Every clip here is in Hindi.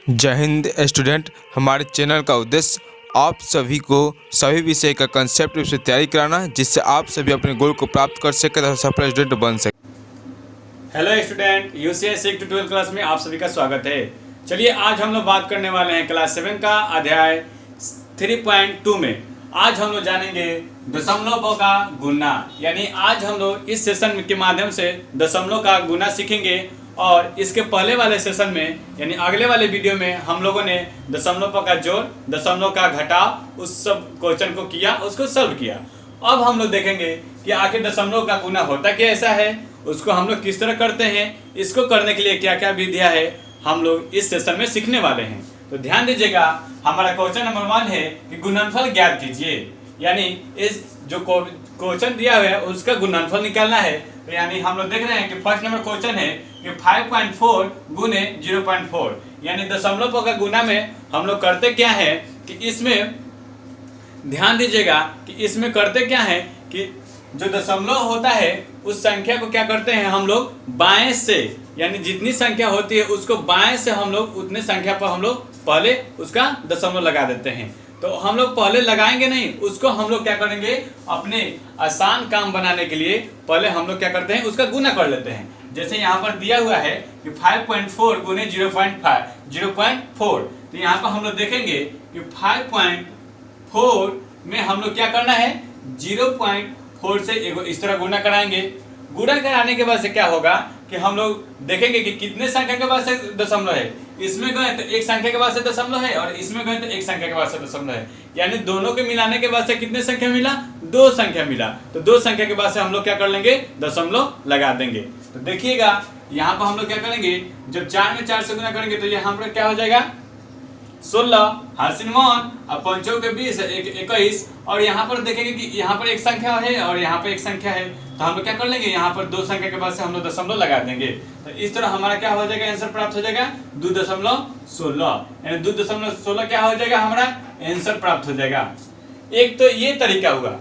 जय हिंद स्टूडेंट। हमारे चैनल का उद्देश्य आप सभी को सभी विषय का कंसेप्ट से तैयारी कराना है, जिससे आप सभी अपने गोल को प्राप्त कर सकें तथा सफल स्टूडेंट बन सकें। Hello student, UCS 6 to 12 class में आप सभी का स्वागत है। चलिए आज हम लोग बात करने वाले हैं क्लास 7 का अध्याय 3.2 में। आज हम लोग जानेंगे दशमलव का गुना, यानी आज हम लोग इस सेशन के माध्यम से दशमलव का गुना सीखेंगे। और इसके पहले वाले सेशन में यानी अगले वाले वीडियो में हम लोगों ने दशमलव का जोड़, दशमलव का घटाव, उस सब क्वेश्चन को किया, उसको सॉल्व किया। अब हम लोग देखेंगे कि आखिर दशमलव का गुना होता क्या ऐसा है, उसको हम लोग किस तरह करते हैं, इसको करने के लिए क्या क्या विधियां है, हम लोग इस सेशन में सीखने वाले हैं। तो ध्यान दीजिएगा, हमारा क्वेश्चन नंबर 1 है कि गुणनफल ज्ञात कीजिए, यानी इस जो क्वेश्चन दिया हुआ है उसका गुणनफल निकालना है। तो यानी हम लोग देख रहे हैं कि फर्स्ट नंबर क्वेश्चन है कि 5.4 गुने 0.4, यानी दशमलव का गुना में हम लोग करते क्या है कि इसमें ध्यान दीजिएगा कि इसमें करते क्या है कि जो दशमलव होता है उस संख्या को क्या करते हैं हम लोग बाएं से, यानी जितनी संख्या होती है उसको बाएं से हम लोग उतने संख्या पर हम लोग पहले उसका दशमलव लगा देते हैं। तो हम लोग पहले लगाएंगे नहीं, उसको हम लोग क्या करेंगे अपने आसान काम बनाने के लिए पहले हम लोग क्या करते हैं उसका गुना कर लेते हैं। जैसे यहाँ पर दिया हुआ है कि 5.4 गुने 0.4, तो यहाँ पर हम लोग देखेंगे कि 5.4 में हम लोग क्या करना है 0.4 से इस तरह गुना कराएंगे। गुणा कराने के बाद से क्या होगा कि हम लोग देखेंगे कि कितने संख्या के बाद से दशमलव है, इसमें गए तो एक संख्या के बाद से दशमलव है और इसमें गए तो एक संख्या के बाद से दशमलव है, यानी दोनों के मिलाने के बाद से कितने संख्या मिला, 2 संख्या मिला। तो 2 संख्या के बाद से हम लोग क्या कर लेंगे दशमलव लगा देंगे। तो देखिएगा यहाँ पर हम लोग क्या करेंगे, जब 4 में 4 से गुना करेंगे तो यहाँ पर क्या हो जाएगा 16, हासिल 1 और 5 के 20 21। और यहाँ पर देखेंगे कि यहाँ पर एक संख्या है और यहाँ पर एक संख्या है, तो हम लोग क्या कर लेंगे यहाँ पर 2 संख्या के बाद से हम लोग दशमलव लगा देंगे। तो इस तरह हमारा क्या हो जाएगा आंसर प्राप्त हो जाएगा 2.16, यानी 2.16 क्या हो जाएगा हमारा आंसर प्राप्त हो जाएगा। एक तो ये तरीका हुआ,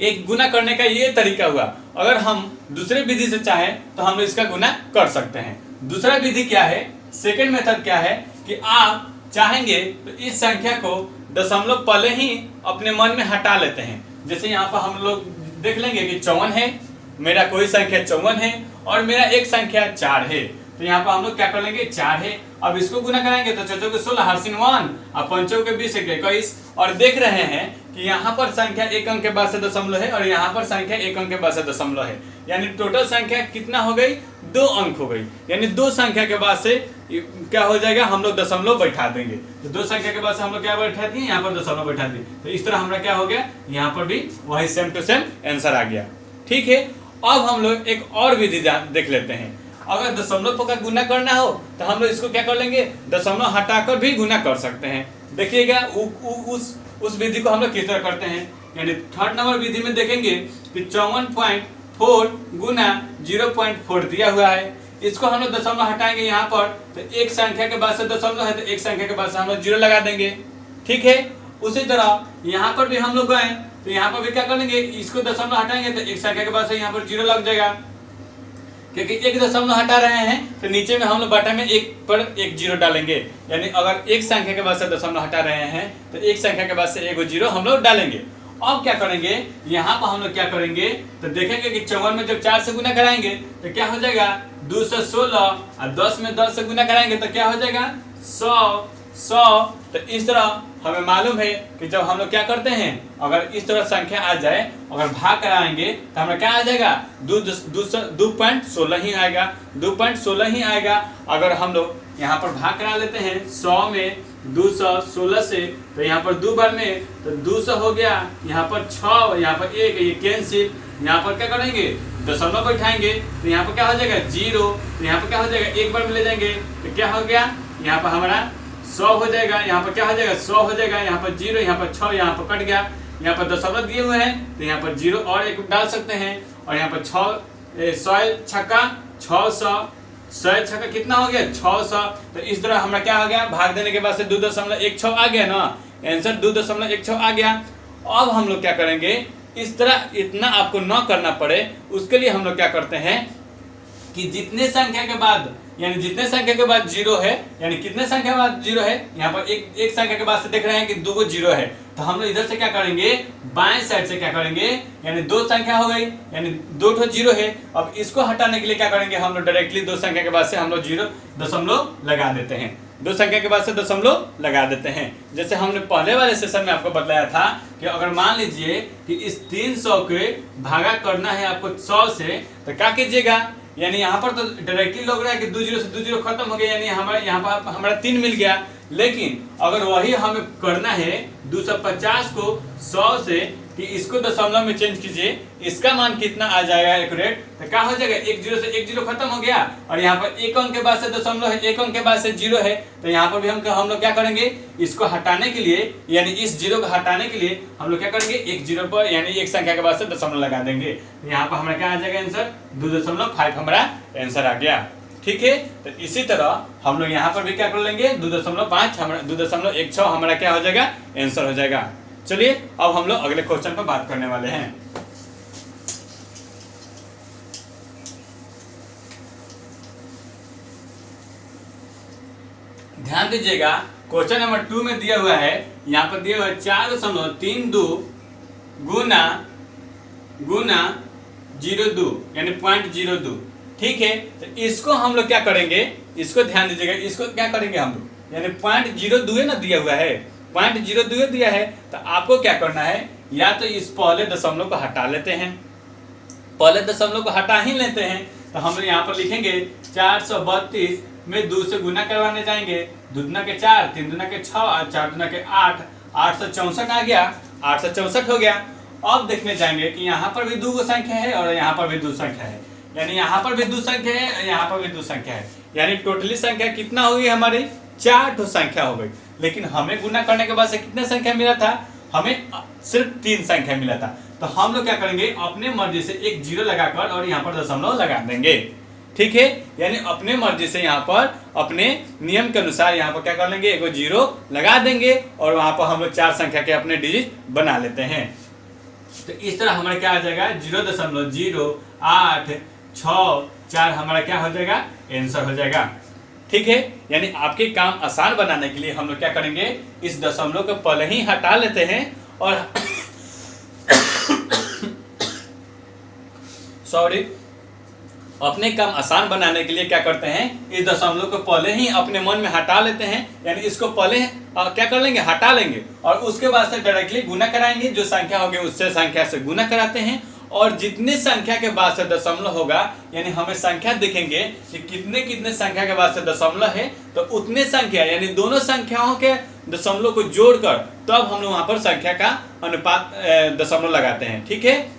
एक गुना करने का ये तरीका हुआ। अगर हम दूसरे विधि से चाहें तो हम लोग इसका गुना कर सकते हैं। दूसरा विधि क्या है, सेकेंड मेथड क्या है कि आप चाहेंगे तो इस संख्या को दशमलव पहले ही अपने मन में हटा लेते हैं। जैसे यहाँ पर हम लोग देख लेंगे कि 54 है, मेरा कोई संख्या 54 है और मेरा एक संख्या 4 है, तो यहाँ पर हम लोग क्या कर लेंगे 4 है। अब इसको गुना कराएंगे तो 4 के 16, हासिल 1 और 5 के 20 21। और देख रहे हैं कि यहाँ पर संख्या 1 अंक के बाद से दशमलव है और यहाँ पर संख्या 1 अंक के बाद से दशमलव है, यानी टोटल संख्या कितना हो गई 2 अंक हो गई, यानी 2 संख्या के बाद से क्या हो जाएगा हम लोग दशमलव बैठा देंगे। तो 2 संख्या के बाद से हम लोग क्या बैठा दिए, यहाँ पर दशमलव बैठा दिए। तो इस तरह हमारा क्या हो गया, यहाँ पर भी वही सेम टू सेम आंसर आ गया। ठीक है, अब हम लोग एक और विधि देख लेते हैं। अगर दशमलव का गुना करना हो तो हम लोग इसको क्या कर लेंगे दशमलव हटाकर भी गुना कर सकते हैं। देखिएगा उस विधि को हम लोग किस तरह करते हैं, यानी थर्ड नंबर विधि में देखेंगे कि 54.4 गुना 0.4 दिया हुआ है। इसको हम लोग दशमलव हटाएंगे यहाँ पर, तो एक संख्या के बाद से दशमलव है तो एक संख्या के बाद से हम लोग 0 लगा देंगे। ठीक है, उसी तरह यहाँ पर भी हम लोग गए तो यहाँ पर भी क्या करेंगे, इसको दशमलव हटाएंगे तो एक संख्या के बाद से यहाँ पर 0 लग जाएगा, क्योंकि एक दशमलव हटा रहे हैं तो नीचे में हम लोग बटा में 1 पर 1 0 डालेंगे। यानी अगर एक संख्या के बाद से दशमलव हटा रहे हैं तो एक संख्या के बाद से 1 0 हम लोग डालेंगे। अब क्या करेंगे, यहाँ पर हम लोग क्या करेंगे तो देखेंगे कि 54 में जब 4 से गुना कराएंगे तो क्या हो जाएगा 216 और 10 में 10 से गुना कराएंगे तो क्या हो जाएगा 100। तो इस तरह हमें मालूम है कि जब हम लोग क्या करते हैं, अगर इस तरह संख्या आ जाए, अगर भाग कराएंगे तो हमें क्या आ जाएगा 2.16 ही आएगा, 2.16 ही आएगा। अगर हम लोग यहाँ पर भाग करा लेते हैं 100 में 216 से, तो यहाँ पर 2 बार में तो 200 हो गया, यहाँ पर 6, यहाँ पर 1, ये कैंसिल। यहाँ पर क्या करेंगे दशमलव बैठाएंगे तो यहाँ पर क्या हो जाएगा 0, तो यहाँ पर क्या हो जाएगा 1 बार में ले जाएंगे तो क्या हो गया यहाँ पर हमारा 100 हो जाएगा, यहाँ पर क्या हो जाएगा 100 हो जाएगा, यहाँ पर 0, यहाँ पर 6, यहाँ पर कट गया, यहाँ पर दशमलव दिए हुए हैं तो यहाँ पर 0 और 1 डाल सकते हैं। और यहाँ पर 100 छक्का 600, 100 छक्का कितना हो गया 600। तो इस तरह हमारा क्या हो गया, भाग देने के बाद से 2.16 आ गया ना, आंसर 2.16 आ गया। अब हम लोग क्या करेंगे, इस तरह इतना आपको न करना पड़े उसके लिए हम लोग क्या करते हैं कि जितने संख्या के बाद यानी जितने संख्या के बाद जीरो है, यानी कितने संख्या के बाद जीरो है, यहाँ पर एक संख्या के बाद से देख रहे हैं कि 2 को जीरो है, तो हम लोग इधर से क्या करेंगे, बाएं साइड से क्या करेंगे, यानी 2 संख्या हो गई, यानी 2 तो जीरो है। अब इसको हटाने के लिए क्या करेंगे, हम लोग डायरेक्टली 2 संख्या के बाद से हम लोग जीरो दशमलव लगा देते हैं, 2 संख्या के बाद से दशमलव लगा देते हैं। जैसे हमने पहले वाले सेशन में आपको बताया था कि अगर मान लीजिए कि इस 300 के भागा करना है आपको 100 से, तो क्या कीजिएगा, यानी यहाँ पर तो डायरेक्टली लग रहा है कि 2 जीरो से 2 जीरो खत्म हो गया, यानी हमारे यहाँ पर हमारा 3 मिल गया। लेकिन अगर वही हमें करना है 250 को 100 से, कि इसको दशमलव में चेंज कीजिए, इसका मान कितना आ जाएगा एक्यूरेट, तो क्या हो जाएगा, 1 जीरो से 1 जीरो खत्म हो गया, और यहाँ पर 1 अंक के बाद से दशमलव है, 1 अंक के बाद से जीरो है, तो यहाँ पर भी हम लोग क्या करेंगे, इसको हटाने के लिए, यानी इस जीरो को हटाने के लिए हम लोग क्या करेंगे, 1 जीरो पर यानी एक संख्या के बाद से दशमलव लगा देंगे, तो यहाँ पर हमारा क्या आ जाएगा आंसर, 2.5 हमारा आंसर आ गया। ठीक है, तो इसी तरह हम लोग यहाँ पर भी क्या कर लेंगे, 2.5 हमारा 2.16 हमारा क्या हो जाएगा, आंसर हो जाएगा। चलिए अब हम लोग अगले क्वेश्चन पर बात करने वाले हैं। ध्यान दीजिएगा, क्वेश्चन नंबर 2 में दिया हुआ है, यहाँ पर दिया हुआ है 4.32 गुना 02 यानी 0.02। ठीक है, तो इसको हम लोग क्या करेंगे, इसको ध्यान दीजिएगा, इसको क्या करेंगे हम लोग, यानी 0.02 ना दिया हुआ है, 0.02 दिया है, तो आपको क्या करना है, या तो इस पहले दशमलव को हटा लेते हैं, पहले दशमलव को हटा ही लेते हैं, तो हम लोग यहाँ पर लिखेंगे 432 में 2 से गुना करवाने जाएंगे, 2 दूना के 4, 3 दूना के 6, 4 दूना के 8, 864 आ गया, 864 हो गया। अब देखने जाएंगे कि यहाँ पर भी 2 संख्या है और यहाँ पर भी 2 संख्या है, यानी यहाँ पर भी 2 संख्या है, यहाँ पर भी 2 संख्या है, यानी टोटली संख्या कितना होगी हमारी, 4 संख्या हो गई। लेकिन हमें गुना करने के बाद से कितने संख्या मिला था, हमें सिर्फ 3 संख्या मिला था, तो हम लोग क्या करेंगे, अपने मर्जी से एक जीरो लगाकर और यहाँ पर दशमलव लगा देंगे। ठीक है, यानी अपने मर्जी से यहाँ पर अपने नियम के अनुसार यहाँ पर क्या कर लेंगे, एक जीरो लगा देंगे और वहां पर हम लोग 4 संख्या के अपने डिजिट बना लेते हैं। तो इस तरह हमारा क्या आ जाएगा, 0.0864 हमारा क्या हो जाएगा, आंसर हो जाएगा। ठीक है, यानी आपके काम आसान बनाने के लिए हम लोग क्या करेंगे, इस दशमलव को पहले ही हटा लेते हैं और सॉरी, अपने काम आसान बनाने के लिए क्या करते हैं, इस दशमलव को पहले ही अपने मन में हटा लेते हैं, यानी इसको पहले क्या कर लेंगे, हटा लेंगे और उसके बाद से डायरेक्टली गुना कराएंगे, जो संख्या होगी उससे संख्या से गुना कराते हैं, और जितने संख्या के बाद से दशमलव होगा, यानी हमें संख्या देखेंगे कि कितने कितने संख्या के बाद से दशमलव है, तो उतने संख्या यानी दोनों संख्याओं के दशमलव को जोड़कर तब हम लोग वहां पर संख्या का अनुपात दशमलव लगाते हैं। ठीक है,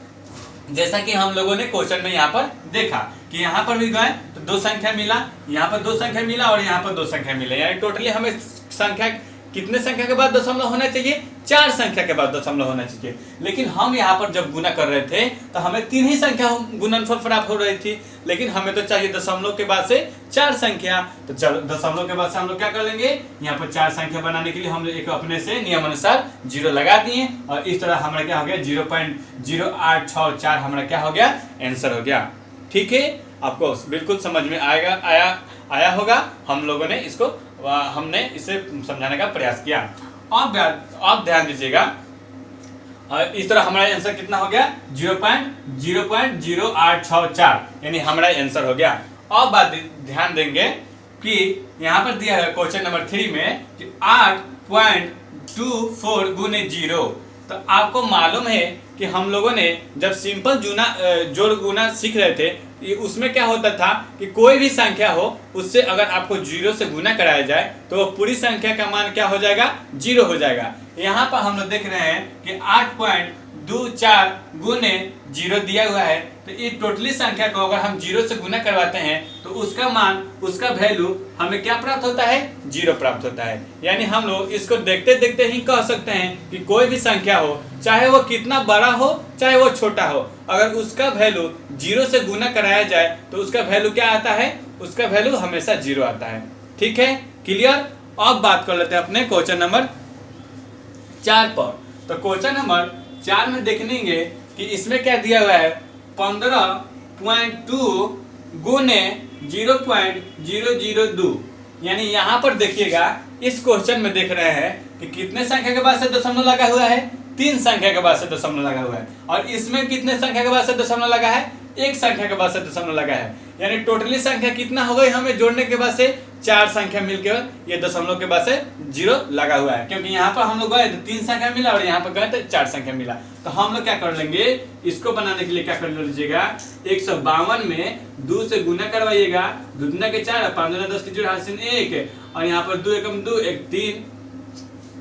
जैसा कि हम लोगों ने क्वेश्चन में यहाँ पर देखा कि यहाँ पर भी गए तो 2 संख्या मिला, यहाँ पर 2 संख्या मिला और यहाँ पर 2 संख्या मिला, यानी टोटली हमें संख्या कितने संख्या के बाद दशमलव होना चाहिए, 4 संख्या के बाद दशमलव होना चाहिए। लेकिन हम यहाँ पर जब गुना कर रहे थे तो हमें 3 ही संख्या गुणनफल प्राप्त हो रही थी, लेकिन हमें तो चाहिए दशमलव के बाद से 4 संख्या। तो चलो दशमलव के बाद से हम लोग क्या कर लेंगे, यहाँ पर 4 संख्या बनाने के लिए हम लोग एक अपने से नियम अनुसार जीरो लगा दिए और इस तरह हमारा क्या हो गया, 0.0864 हमारा क्या हो गया, आंसर हो गया। ठीक है, आपको बिल्कुल समझ में आया होगा, हम लोगों ने इसको हमने इसे समझाने का प्रयास किया। अब ध्यान दीजिएगा, इस तरह हमारा आंसर कितना हो गया, 0.0864 यानी हमारा आंसर हो गया। अब बात ध्यान देंगे कि यहाँ पर दिया है क्वेश्चन नंबर 3 में कि 8.24 गुने 0। तो आपको मालूम है कि हम लोगों ने जब सिंपल जोड़ गुना सीख रहे थे, उसमें क्या होता था कि कोई भी संख्या हो उससे अगर आपको 0 से गुना कराया जाए तो वो पूरी संख्या का मान क्या हो जाएगा, 0 हो जाएगा। यहाँ पर हम लोग देख रहे हैं कि 8.24 गुने 0 दिया हुआ है, तो ये टोटली संख्या को अगर हम 0 से गुना करवाते हैं तो उसका मान, उसका वैल्यू हमें क्या प्राप्त होता है, 0 प्राप्त होता है। यानी हम लोग इसको देखते देखते ही कह सकते हैं कि कोई भी संख्या हो, चाहे वो कितना बड़ा हो चाहे वो छोटा हो, अगर उसका वैल्यू 0 से गुना कराया जाए तो उसका वैल्यू क्या आता है, उसका वैल्यू हमेशा 0 आता है। ठीक है, क्लियर। अब बात कर लेते हैं अपने क्वेश्चन नंबर 4 पर। तो क्वेश्चन नंबर 4 में देखेंगे कि इसमें क्या दिया हुआ है, 15.2 गुने 0.002। यानी यहाँ पर देखिएगा, इस क्वेश्चन में देख रहे हैं कि कितने संख्या के बाद से दशमलव लगा हुआ है, 3 संख्या के बाद से दशमलव लगा हुआ है। और इसमें कितने संख्या के बाद से दशमलव लगा है, 1 संख्या के बाद से दशमलव लगा है। यानी टोटली संख्या कितना हो गई, हमें जोड़ने के बाद से 4 संख्या मिलकर ये दशमलव के बाद से 0 लगा हुआ है। क्योंकि यहाँ पर हम लोग गए तो 3 संख्या मिला और यहाँ पर गए तो 4 संख्या मिला। तो हम लोग क्या कर लेंगे, इसको बनाने के लिए क्या कर लीजिएगा, 152 में 2 से गुना करवाइएगा, 2 दूना के 4, 5 दूना 10 की जोड़ हासिल 1, और यहाँ पर 2 एकम 2 1 3,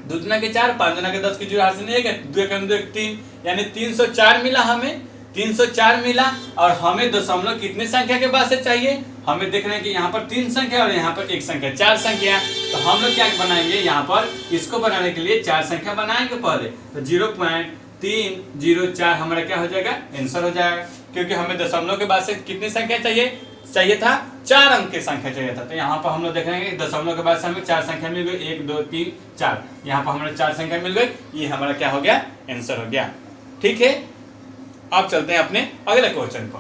2 दूना के 4, 5 दूना के 10 की जोड़ हासिल 1, 2 एकम 2 1 3, यानी 304 मिला हमें, 304 मिला। और हमें दशमलव कितने संख्या के बाद से चाहिए, हमें देख रहे हैं कि यहाँ पर 3 संख्या और यहाँ पर 1 संख्या, 4 संख्या। तो हम लोग क्या बनाएंगे, यहाँ पर इसको बनाने के लिए 4 संख्या बनाएंगे पहले। तो 0.304 हमारा क्या हो जाएगा, आंसर हो जाएगा। क्योंकि हमें दशमलव के बाद से कितनी संख्या चाहिए था, 4 अंक की संख्या चाहिए था। तो यहाँ पर हम लोग देख रहे हैं कि दशमलव के बाद से हमें 4 संख्या मिल गई, 1 2 3 4, यहाँ पर हमारे 4 संख्या मिल गई, ये हमारा क्या हो गया, आंसर हो गया। ठीक है, अब चलते हैं अपने अगले क्वेश्चन पर।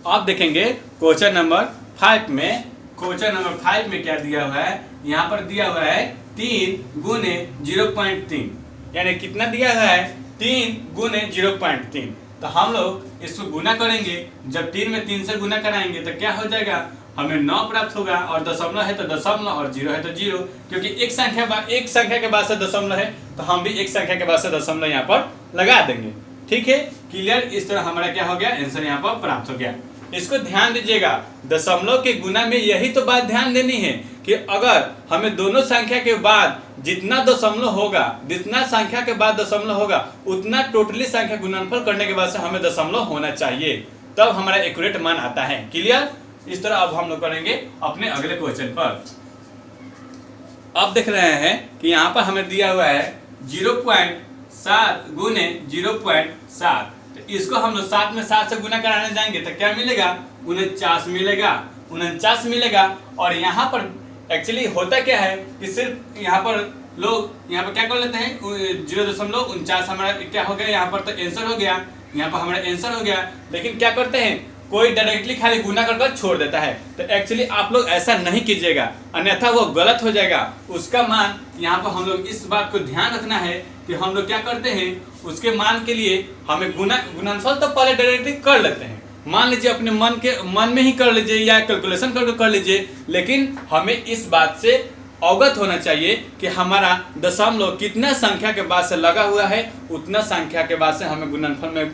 आप देखेंगे क्वेश्चन नंबर 5 में, क्वेश्चन नंबर 5 में क्या दिया हुआ है, यहाँ पर दिया हुआ है 3 गुने 0.3, यानी कितना दिया हुआ है, 3 गुने 0.3। तो हम लोग इसको गुना करेंगे, जब 3 में 3 से गुना कराएंगे तो क्या हो जाएगा, हमें 9 प्राप्त होगा। और दशमलव है तो दशमलव और 0 है तो 0, क्योंकि एक संख्या के बाद से दशमलव है तो हम भी एक संख्या के बाद से दशमलव यहाँ पर लगा देंगे। ठीक है, क्लियर। इस तरह हमारा क्या हो गया, आंसर यहाँ पर प्राप्त हो गया। इसको ध्यान दीजिएगा, दशमलव के गुना में यही तो बात ध्यान देनी है कि अगर हमें दोनों संख्या के बाद जितना दशमलव होगा, जितना संख्या के बाद दशमलव होगा, उतना टोटली संख्या गुणनफल करने के बाद से हमें दशमलव होना चाहिए, तब हमारा एक्यूरेट मान आता है। क्लियर। इस तरह अब हम लोग करेंगे अपने अगले क्वेश्चन पर। अब देख रहे हैं कि यहाँ पर हमें दिया हुआ है 0.7 गुने 0.7। तो इसको हम लोग 7 में 7 से गुना कराने जाएंगे तो क्या मिलेगा, 49 मिलेगा, 49 मिलेगा। और यहाँ पर एक्चुअली होता क्या है कि सिर्फ यहाँ पर लोग यहाँ पर क्या कर लेते हैं, 0.49 हमारा क्या हो गया, यहाँ पर तो आंसर हो गया, यहाँ पर हमारा आंसर हो गया। लेकिन क्या करते हैं, कोई डायरेक्टली खाली गुना कर छोड़ देता है। तो एक्चुअली आप लोग ऐसा नहीं कीजिएगा, अन्यथा वो गलत हो जाएगा। उसका मान यहाँ पर हम लोग इस बात को ध्यान रखना है कि हम लोग क्या करते हैं, उसके मान के लिए हमें गुणनफल तो पहले डायरेक्टली कर लेते हैं। मान लीजिए अपने मन में ही कर लीजिए या कैलकुलेशन करके कर लीजिए, लेकिन हमें इस बात से अवगत होना चाहिए कि हमारा दशमलव कितना संख्या के बाद से लगा हुआ है, उतना संख्या के बाद से हमें गुणनफल में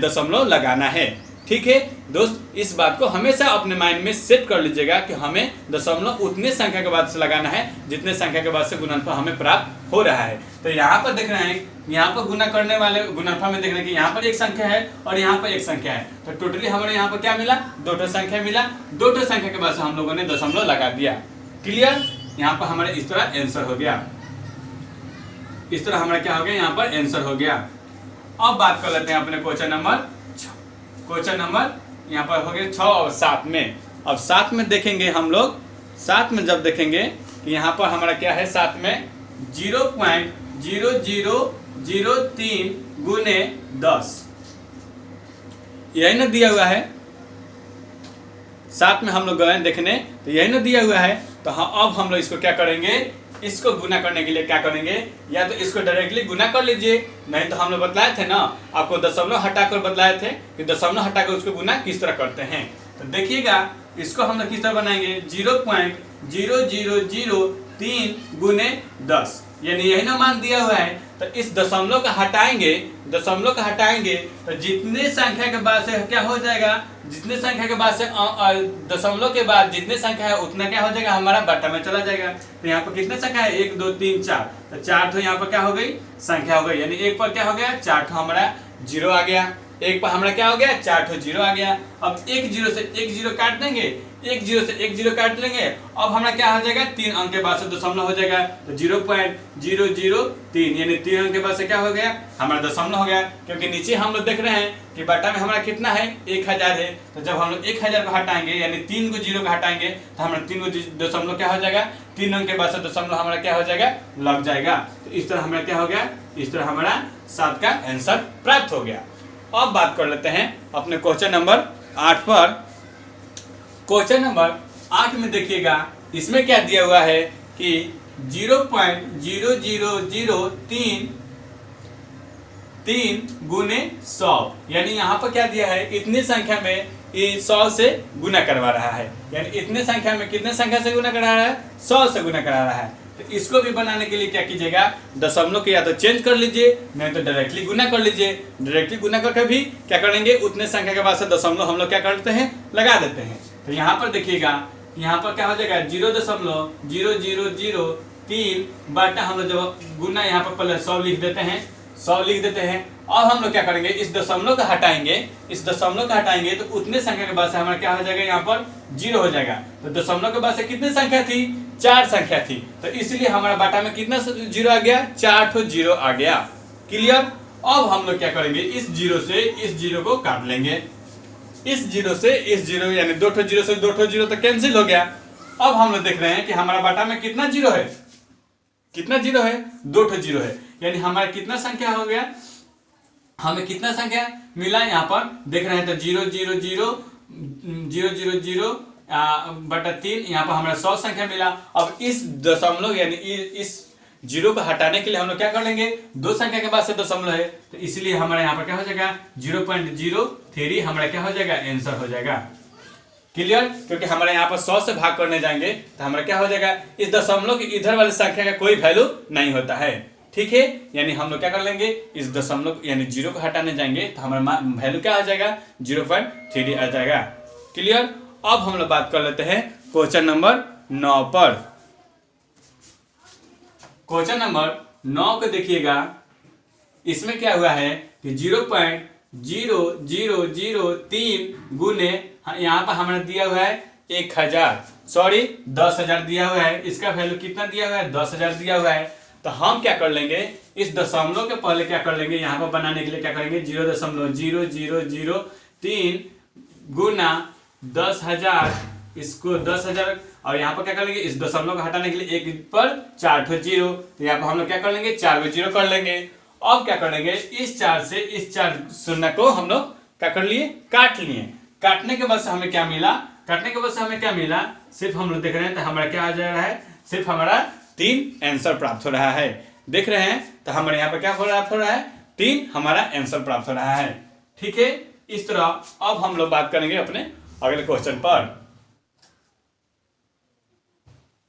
दशमलव लगाना है। ठीक है दोस्त, इस बात को हमेशा अपने माइंड में सेट कर लीजिएगा कि हमें दशमलव उतने संख्या के बाद से लगाना है जितने संख्या के बाद से गुणनफल हमें प्राप्त हो रहा है। तो यहाँ पर देख रहे हैं, यहाँ पर गुना करने वाले गुणनफल में देख रहे हैं कि यहाँ पर एक संख्या है और यहाँ पर एक संख्या है। तो टोटली हमारे यहाँ पर क्या मिला, 2 संख्या मिला। 2 संख्या के बाद से हम लोगों ने दशमलव लगा दिया। क्लियर। यहाँ पर हमारे इस तरह आंसर हो गया, इस तरह हमारा क्या हो गया, यहाँ पर आंसर हो गया। अब बात कर लेते हैं अपने क्वेश्चन नंबर यहाँ पर हो गया 6 और 7 में। अब 7 में देखेंगे हम लोग, 7 में जब देखेंगे कि यहाँ पर हमारा क्या है, 7 में 0.0003 गुने 10 यही ना दिया हुआ है। 7 में हम लोग गए देखने तो यही ना दिया हुआ है। तो हाँ, अब हम लोग इसको क्या करेंगे, इसको गुना करने के लिए क्या करेंगे, या तो इसको डायरेक्टली गुना कर लीजिए, नहीं तो हम लोग बतलाए थे ना आपको, दशमलव हटाकर बतलाए थे कि दशमलव हटाकर उसको गुना किस तरह करते हैं। तो देखिएगा इसको हम लोग किस तरह बनाएंगे, 0.0003 गुने 10, यानी यही ना मान दिया हुआ है। तो इस दशमलव का हटाएंगे तो जितने संख्या के बाद से क्या हो जाएगा, जितने संख्या के बाद से दशमलव के बाद जितने संख्या है उतना क्या हो जाएगा, हमारा बट्टा में चला जाएगा। तो यहाँ पर कितने संख्या है, 1 2 3 4, तो 4 तो यहाँ पर क्या हो गई, संख्या हो गई, यानी 1 पर क्या हो गया, 4 तो हमारा 0 आ गया। एक पर हमारा क्या हो गया, 4 ठो जीरो आ गया। अब एक जीरो से एक जीरो काट देंगे, एक जीरो से एक जीरो काट लेंगे। अब हमारा क्या हो जाएगा, 3 अंक के बाद से दशमलव हो जाएगा, तो 0.003 यानी 3 अंक के बाद से क्या हो गया, हमारा दशमलव हो गया। क्योंकि नीचे हम लोग देख रहे हैं कि बटा में हमारा कितना है, 1000 है। तो जब हम लोग 1000 को हटाएंगे यानी 3 को जीरो को हटाएंगे तो हमारा 3 को दशमलव क्या हो जाएगा, 3 अंक के बाद से दशमलव हमारा क्या हो जाएगा, लग जाएगा। तो इस तरह हमारा क्या हो गया, इस तरह हमारा 7 का आंसर प्राप्त हो गया। अब बात कर लेते हैं अपने क्वेश्चन नंबर 8 पर। क्वेश्चन नंबर 8 में देखिएगा, इसमें क्या दिया हुआ है कि 0.00033 गुने 100, यानी यहाँ पर क्या दिया है, इतनी संख्या में 100 से गुना करवा रहा है। यानी इतने संख्या में कितने संख्या से गुना करा रहा है, 100 से गुना करा रहा है। तो इसको भी बनाने के लिए क्या कीजिएगा, दशमलव के या तो चेंज कर लीजिए, नहीं तो डायरेक्टली गुना कर लीजिए। डायरेक्टली गुना करके भी क्या करेंगे, उतने संख्या के बाद से दशमलव हम लोग क्या करते हैं, लगा देते हैं। तो यहाँ पर देखिएगा, यहाँ पर क्या हो जाएगा, 0.0003 बटा हम लोग जब गुना यहाँ पर पहले 100 लिख देते हैं, 100 लिख देते हैं। अब हम लोग क्या करेंगे, इस दशमलव को हटाएंगे, इस दशमलव को हटाएंगे तो उतने संख्या के बाद से हमारा क्या हो जाएगा, यहाँ पर 0 हो जाएगा। तो दशमलव के बाद से कितनी संख्या थी, 4 संख्या थी। तो इसलिए हमारा बाटा में कितना 0 आ गया, 4 ठो 0 आ गया। क्लियर। अब हम लोग क्या करेंगे, इस 0 से इस 0 को काट लेंगे, इस 0 से इस 0 यानी 2 ठो 0 से 2 ठो 0 तो कैंसिल हो गया। अब हम लोग देख रहे हैं कि हमारा बाटा में कितना 0 है, कितना 0 है, 2 ठो 0 है। यानी हमारा कितना संख्या हो गया, हमें कितना संख्या मिला, यहाँ पर देख रहे हैं तो 0.00000 बटा 3, यहाँ पर हमारा 100 संख्या मिला। अब इस दशमलव यानी इस 0 को हटाने के लिए हम लोग क्या कर लेंगे, 2 संख्या के बाद से दशमलव है, तो इसलिए हमारे यहाँ पर क्या हो जाएगा, 0.03 हमारा क्या हो जाएगा, आंसर हो जाएगा। क्लियर। क्योंकि हमारे यहाँ पर 100 से भाग करने जाएंगे तो हमारा क्या हो जाएगा, इस दशमलव की इधर वाली संख्या का कोई वैल्यू नहीं होता है। ठीक है, यानी हम लोग क्या कर लेंगे, इस दशमलव यानी 0 को हटाने जाएंगे तो हमारा वैल्यू क्या आ जाएगा, 0.3 आ जाएगा। क्लियर। अब हम लोग बात कर लेते हैं क्वेश्चन नंबर 9 पर। क्वेश्चन नंबर 9 को देखिएगा, इसमें क्या हुआ है कि 0.0003 गुने, यहाँ पर हमारा दिया हुआ है 10,000 दिया हुआ है। इसका वैल्यू कितना दिया हुआ है, 10,000 दिया हुआ है। तो हम क्या कर लेंगे, इस दशमलव के पहले क्या कर लेंगे, यहाँ पर बनाने के लिए क्या करेंगे, 0.0003 गुना 10,000, इसको 10,000 और यहाँ पर क्या कर लेंगे, इस दशमलव को हटाने के लिए एक पर 4 ठो 0, तो यहाँ पर हम लोग क्या कर लेंगे, 4 को 0 कर लेंगे। अब क्या कर लेंगे, इस 4 से इस 4 शून्य को हम लोग क्या कर लिए, काट लिए। काटने के बाद से हमें क्या मिला, सिर्फ हम लोग देख रहे हैं तो हमारा क्या आ जा रहा है, सिर्फ हमारा 3 आंसर प्राप्त हो रहा है। देख रहे हैं तो हमारे यहाँ पर क्या प्राप्त हो रहा है, 3 हमारा आंसर प्राप्त हो रहा है। ठीक है, इस तरह अब हम लोग बात करेंगे अपने अगले क्वेश्चन पर।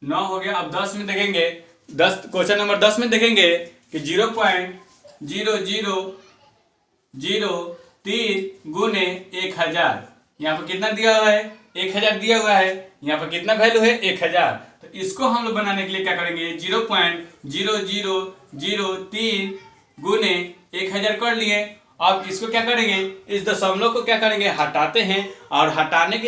9 हो गया। अब 10 में देखेंगे, क्वेश्चन नंबर 10 में देखेंगे कि 0.0003 गुने 1000, यहाँ पर कितना दिया हुआ है, 1000 दिया हुआ है। यहाँ पर कितना वैल्यू है, 1000। तो इसको हम लोग बनाने के लिए क्या करेंगे, 0.0003 गुने 1000 कर लिए। अब इसको क्या करेंगे, इस दशमलव को क्या करेंगे, हटाते हैं, और हटाने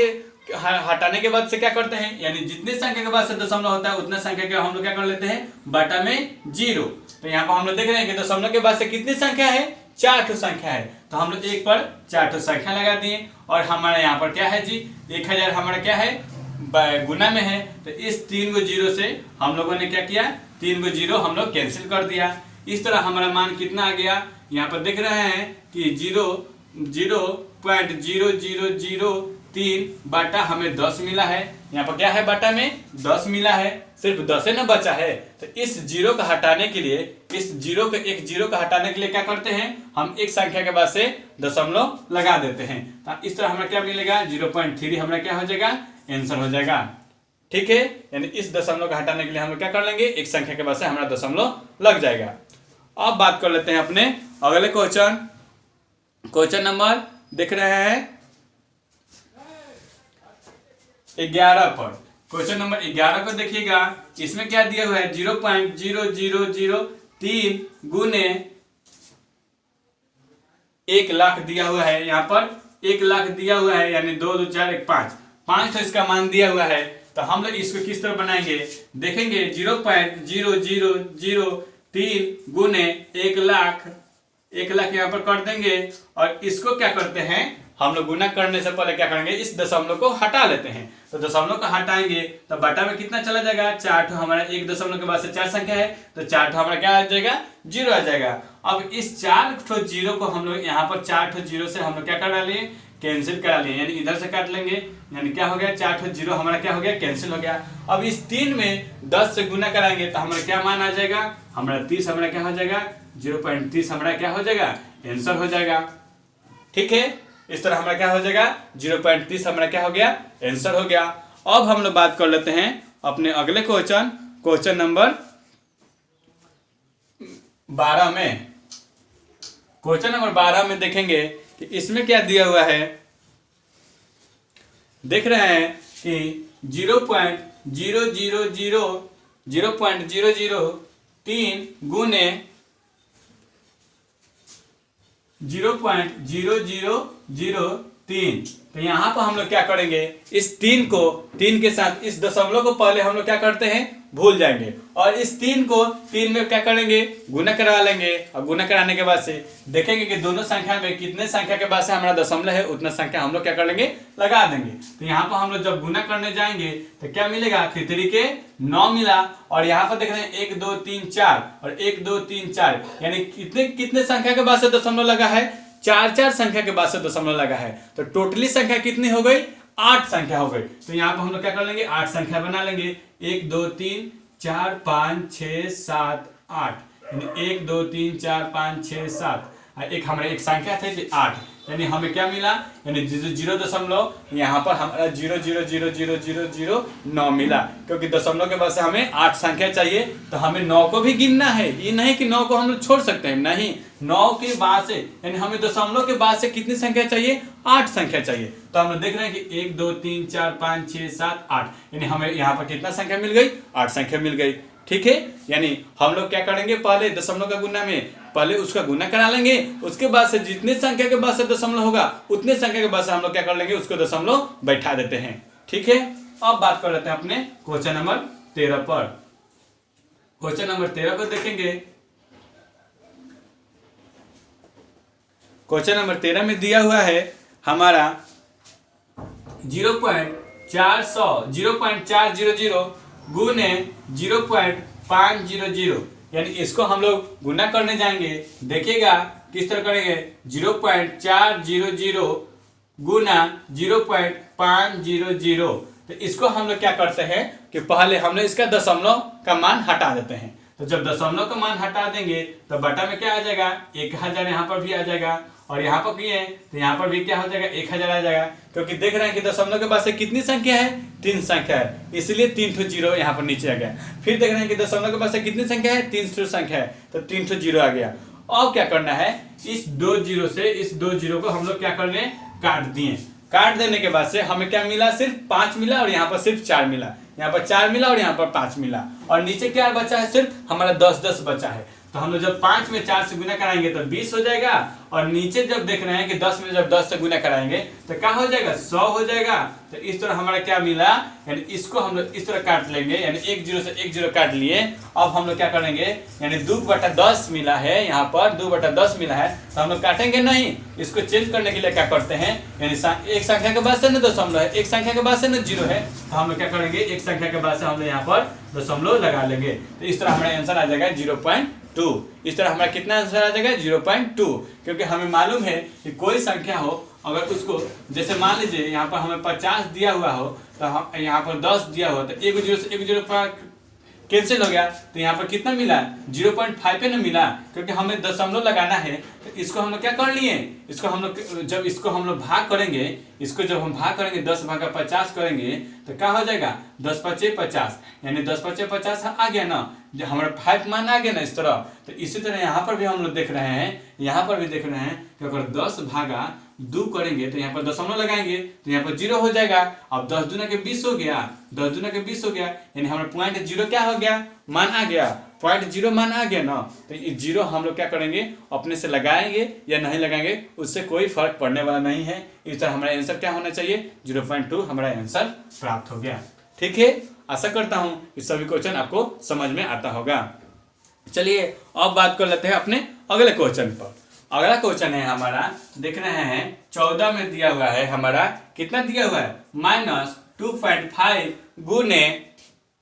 के बाद से क्या करते हैं, यानी जितनी संख्या के बाद से दशमलव होता है उतने संख्या के हम लोग क्या कर लेते हैं, बटा में 0। तो यहाँ पर हम लोग देख रहे हैं कि दशमलव के बाद से कितनी संख्या है, 4 ठो संख्या है। तो हम लोग 1 पर 4 ठो संख्या लगा दिए। और हमारे यहाँ पर क्या है जी, 1000 हमारा क्या है, गुना में है। तो इस 3 को 0 से हम लोगों ने क्या किया, 3 को 0 हम लोग कैंसिल कर दिया। इस तरह हमारा मान कितना आ गया, यहाँ पर देख रहे हैं कि 0.0003 बाटा हमें 10 मिला है। यहाँ पर क्या है, बाटा में 10 मिला है, सिर्फ 10 न बचा है। तो इस 0 को हटाने के लिए, इस 0 को एक 0 को हटाने के लिए क्या करते हैं, हम एक संख्या के बाद से दशमलव लगा देते हैं। तो इस तरह हमें क्या मिलेगा, 0.3 हमारा क्या हो जाएगा, आंसर हो जाएगा। ठीक है, यानी इस दशमलव को हटाने के लिए हम लोग क्या कर लेंगे, एक संख्या के बाद से हमारा दशमलव लग जाएगा। अब बात कर लेते हैं अपने अगले क्वेश्चन नंबर देख रहे हैं 11 पर। क्वेश्चन नंबर 11 को देखिएगा, इसमें क्या दिया हुआ है, 0.0003 गुने 1,00,000 दिया हुआ है, यहाँ पर 1,00,000 दिया हुआ है, यानी 2 2 4 1 5 5 तो इसका मान दिया हुआ है। तो हम लोग इसको किस तरह बनाएंगे, देखेंगे 0.0003 गुने 1,00,000 1,00,000 यहाँ पर कर देंगे और इसको क्या करते हैं हम लोग गुना करने से पहले क्या करेंगे, इस दशमलव को हटा लेते हैं। तो दशमलव को हटाएंगे तो बटा में कितना चला जाएगा, 4 ठो हमारा एक दशमलव के बाद से 4 संख्या है तो 4 ठो हमारा क्या आ जाएगा, 0 आ जाएगा। अब इस 4 ठो 0 को हम लोग यहाँ पर 4 ठो 0 से हम लोग क्या करा लिए, कैंसिल करा लिए, यानी इधर से काट लेंगे, यानी क्या हो गया 4 ठो 0 हमारा क्या हो गया, कैंसिल हो गया। अब इस 3 में 10 से गुना कराएंगे तो हमारा क्या मान आ जाएगा, हमारा 30 हमारा क्या हो जाएगा, 0.30 हमारा क्या हो जाएगा, आंसर हो जाएगा। ठीक है, इस तरह हमारा क्या हो जाएगा, 0.30 हमारा क्या हो गया, आंसर हो गया। अब हम लोग बात कर लेते हैं अपने अगले क्वेश्चन नंबर 12 में। क्वेश्चन नंबर 12 में देखेंगे कि इसमें क्या दिया हुआ है, देख रहे हैं कि 0.003 गुने 0.0003। तो यहाँ पर हम लोग क्या करेंगे, इस 3 के साथ इस दशमलव को पहले हम लोग क्या करते हैं, भूल जाएंगे और इस 3 को 3 में क्या करेंगे, गुना करा लेंगे। और गुना कराने के बाद से देखेंगे कि दोनों संख्या में कितने संख्या के बाद से हमारा दशमलव है उतना संख्या हम लोग क्या कर लेंगे, लगा देंगे। तो यहाँ पर हम लोग जब गुना करने जाएंगे तो क्या मिलेगा, 3 के 9 मिला और यहाँ पर देख रहे हैं 1 2 3 4 और 1 2 3 4, यानी कितने संख्या के बाद से दशमलव लगा है, 4 संख्या के बाद से दशमलव लगा है। तो टोटली संख्या कितनी हो गई, 8 संख्या हो गई। तो यहाँ पर हम लोग क्या कर लेंगे, 8 संख्या बना लेंगे, 1 2 3 4 5 6 7 8, यानी 1 2 3 4 5 6 7, एक हमारे एक संख्या थे 8, यानी हमें क्या मिला, यानी 0 यहाँ पर हमारा 0.0000009 मिला, क्योंकि दशमलव के बाद से हमें 8 संख्या चाहिए तो हमें 9 को भी गिनना है। ये नहीं कि 9 को हम लोग छोड़ सकते हैं, नहीं, 9 के बाद से यानी हमें दशमलव के बाद से कितनी संख्या चाहिए, 8 संख्या चाहिए। तो हम लोग देख रहे हैं कि 1 2 3 4 5 6 7 8, यानी हमें यहाँ पर कितना संख्या मिल गई, 8 संख्या मिल गई। ठीक है, यानी हम लोग क्या करेंगे, पहले दशमलव का गुना में पहले उसका गुना करा लेंगे, उसके बाद से जितने संख्या के बाद से दशमलव होगा उतने संख्या के बाद से हम लोग क्या कर लेंगे, उसको दशमलव बैठा देते हैं। ठीक है, अब बात कर लेते हैं अपने क्वेश्चन नंबर 13 पर। क्वेश्चन नंबर 13 को देखेंगे। क्वेश्चन नंबर 13 में दिया हुआ है हमारा 0.400 गुने 0.500, यानी इसको हम लोग गुना करने जाएंगे। देखिएगा किस तरह करेंगे, 0.400 गुना 0.500। तो इसको हम लोग क्या करते हैं कि पहले हम लोग इसका दशमलव का मान हटा देते हैं। तो जब दशमलव का मान हटा देंगे तो बटा में क्या आ जाएगा, 1000 यहाँ पर भी आ जाएगा और यहाँ पर भी है तो यहाँ पर भी क्या हो जाएगा, 1000 आ जाएगा, क्योंकि देख रहे हैं कि दशमलव के बाद से कितनी संख्या है, 3 संख्या है, इसलिए 3 ठो 0 यहाँ पर नीचे आ गया। फिर देख रहे हैं कि दशमलव के बाद से कितनी संख्या है, 3 ठो संख्या है, तो 3 ठो 0 आ गया। अब क्या करना है, इस 2 0 से इस 2 0 को हम लोग क्या करने, काट दिए। काट देने के बाद से हमें क्या मिला, सिर्फ 5 मिला और यहाँ पर सिर्फ 4 मिला, यहाँ पर 4 मिला और यहाँ पर 5 मिला, और नीचे क्या बचा है, सिर्फ हमारा 10 बचा है। तो हम लोग जब 5 में 4 से गुना कराएंगे तो 20 हो जाएगा, और नीचे जब देख रहे हैं कि 10 में जब 10 से गुना कराएंगे तो क्या हो जाएगा, 100 हो जाएगा। तो इस तरह हमारा क्या मिला, यानी इसको हम लोग इस तरह काट लेंगे, यानी 1 0 से 1 0 काट लिए। अब हम लोग क्या करेंगे, यानी 2/10 मिला है, यहाँ पर 2/10 मिला है, तो हम लोग काटेंगे नहीं, इसको चेंज करने के लिए क्या करते हैं, यानी एक संख्या के बाद से ना दशमलव है, एक संख्या के बाद से ना 0 है, तो हम लोग क्या करेंगे, एक संख्या के बाद से हम लोग यहाँ पर दशमलव लगा लेंगे। तो इस तरह हमारा आंसर आ जाएगा 0.2। इस तरह हमारा कितना आंसर आ जाएगा, 0.2, क्योंकि हमें मालूम है कि कोई संख्या हो अगर उसको, जैसे मान लीजिए यहाँ पर हमें 50 दिया हुआ हो तो हम यहाँ पर 10 दिया हो, तो 1 0 से 1 0 कैंसिल हो गया, तो यहाँ पर कितना मिला, 0.5 पे ना मिला, क्योंकि हमें दशमलव लगाना है। तो इसको हम लोग क्या कर लिए, इसको हम लोग जब इसको हम लोग भाग करेंगे, इसको जब हम भाग करेंगे 10 भागा 50 करेंगे तो क्या हो जाएगा, 10 5 50, यानी 10 5 50 आ गया ना, जो हमारा 5 मान आ गया ना इस तरह। तो इसी तरह यहाँ पर भी हम लोग देख रहे हैं, यहाँ पर भी देख रहे हैं कि अगर 10 भागा 2 करेंगे तो यहाँ पर दशमलव लगाएंगे तो यहाँ पर 0 हो जाएगा। अब 10 दूना के 20 हो गया, 10 दूना के 20 हो गया, यानी हमारा पॉइंट 0 क्या हो गया, मान आ गया, 0.0 मान आ गया ना, तो ये 0 हम लोग क्या करेंगे, अपने से लगाएंगे या नहीं लगाएंगे उससे कोई फर्क पड़ने वाला नहीं है। इस तरह हमारा आंसर क्या होना चाहिए, 0.2 हमारा आंसर प्राप्त हो गया। ठीक है, आशा करता हूं कि सभी क्वेश्चन आपको समझ में आता होगा। चलिए अब बात कर लेते हैं अपने अगले क्वेश्चन पर। अगला क्वेश्चन है हमारा, देख रहे हैं 14 में दिया हुआ है हमारा, कितना दिया हुआ है, -2.5 गुने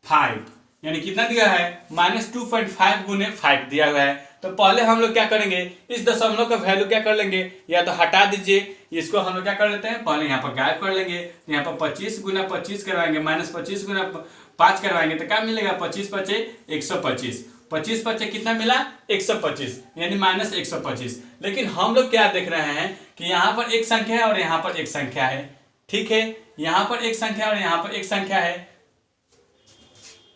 5, यानी कितना दिया है, -2.5 गुने 5 दिया हुआ है। तो पहले हम लोग क्या करेंगे, इस दशमलव का वैल्यू क्या कर लेंगे, या तो हटा दीजिए, इसको हम लोग क्या कर लेते हैं, पहले यहाँ पर गायब कर लेंगे। यहाँ पर 25 गुना 25 करवाएंगे, -25 गुना 5 करवाएंगे तो क्या मिलेगा, 25 पचे 125, 25 पचे कितना मिला, 125, यानी -125। लेकिन हम लोग क्या देख रहे हैं कि यहाँ पर एक संख्या है और यहाँ पर एक संख्या है। ठीक है, यहाँ पर एक संख्या और यहाँ पर एक संख्या है,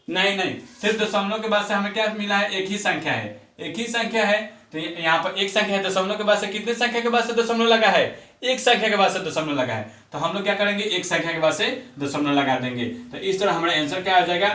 नहीं सिर्फ दशमलव के बाद से हमें क्या मिला है, एक ही संख्या है, एक ही संख्या है। तो यहाँ पर एक संख्या है, दशमलव के बाद से कितने संख्या के बाद से दशमलव लगा है, एक संख्या के बाद से दशमलव लगा है। तो हम लोग क्या करेंगे, एक संख्या के बाद से दशमलव लगा देंगे। तो इस तरह हमारा आंसर क्या हो जाएगा,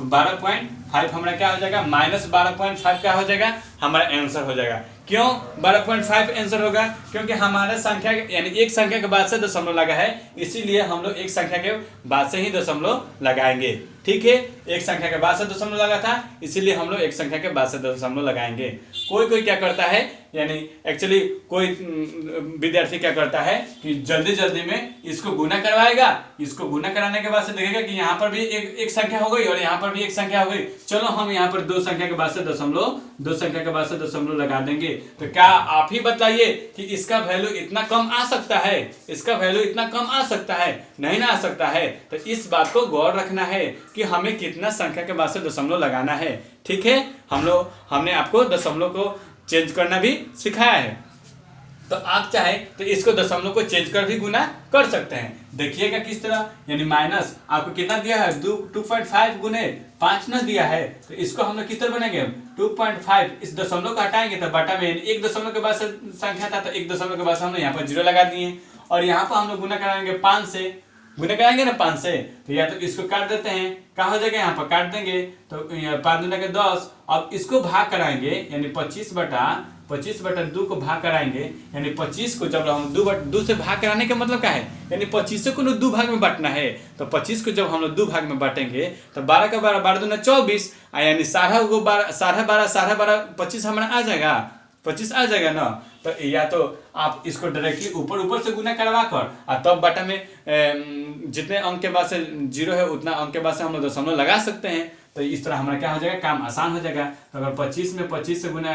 12.5 हमारा क्या हो जाएगा, -12.5 क्या हो जाएगा, हमारा आंसर हो जाएगा। क्यों 12.5 आंसर होगा, क्योंकि हमारा संख्या यानी एक संख्या के बाद से दशमलव लगा है, इसीलिए हम लोग एक संख्या के बाद से ही दशमलव लगाएंगे। ठीक है, एक संख्या के बाद से दशमलव लगा था, इसीलिए हम लोग एक संख्या के बाद से दशमलव लगाएंगे। कोई क्या करता है, यानी एक्चुअली कोई विद्यार्थी क्या करता है कि जल्दी में इसको गुना करवाएगा, इसको गुना कराने के बाद से देखेगा कि यहाँ पर भी एक संख्या हो गई और यहाँ पर भी एक संख्या हो गई, चलो हम यहाँ पर दो संख्या के बाद से दशमलव लगा देंगे। तो क्या आप ही बताइए कि इसका वैल्यू इतना कम आ सकता है, इसका वैल्यू इतना कम आ सकता है, नहीं ना आ सकता है। तो इस बात को गौर रखना है कि हमें कितना संख्या के बाद से दशमलव लगाना है। ठीक है, हमने आपको दशमलव को चेंज करना भी सिखाया है, तो आप चाहे तो इसको दशमलव को चेंज कर भी गुना कर सकते हैं। देखिएगा किस तरह, यानी माइनस आपको कितना दिया है, 2.5 गुने 5 ना दिया है, तो इसको हम लोग किस तरह बनाएंगे, 2.5 इस दशमलव को हटाएंगे तो बटा में एक दशमलव के बाद से संख्या था, तो एक दशमलव के बाद से हम लोग यहाँ पर 0 लगा दिए, और यहाँ पर हम लोग गुना कराएंगे 5 से, गुना कराएंगे ना 5 से, तो या तो इसको काट देते हैं, क्या हो जाएगा, यहाँ पर काट देंगे तो 5 दूना के 10। अब इसको भाग कराएंगे, यानी 25 बटा 2 को भाग कराएंगे, यानी 25 को जब हम 2 से भाग कराने का मतलब क्या है, यानी 25 को 2 भाग में बांटना है। तो 25 को जब हम लोग 2 भाग में बांटेंगे तो 12 का 12 दूना 24, यानी 12 25 हमारा आ जाएगा, 25 आ जाएगा ना। तो या तो आप इसको डायरेक्टली ऊपर से गुना करवा कर और तब बटा में जितने अंक के बाद से 0 है उतना अंक के बाद से हम लोग दशमलव लगा सकते हैं। तो इस तरह हमारा क्या हो जाएगा, काम आसान हो जाएगा। तो अगर 25 में 5 से गुना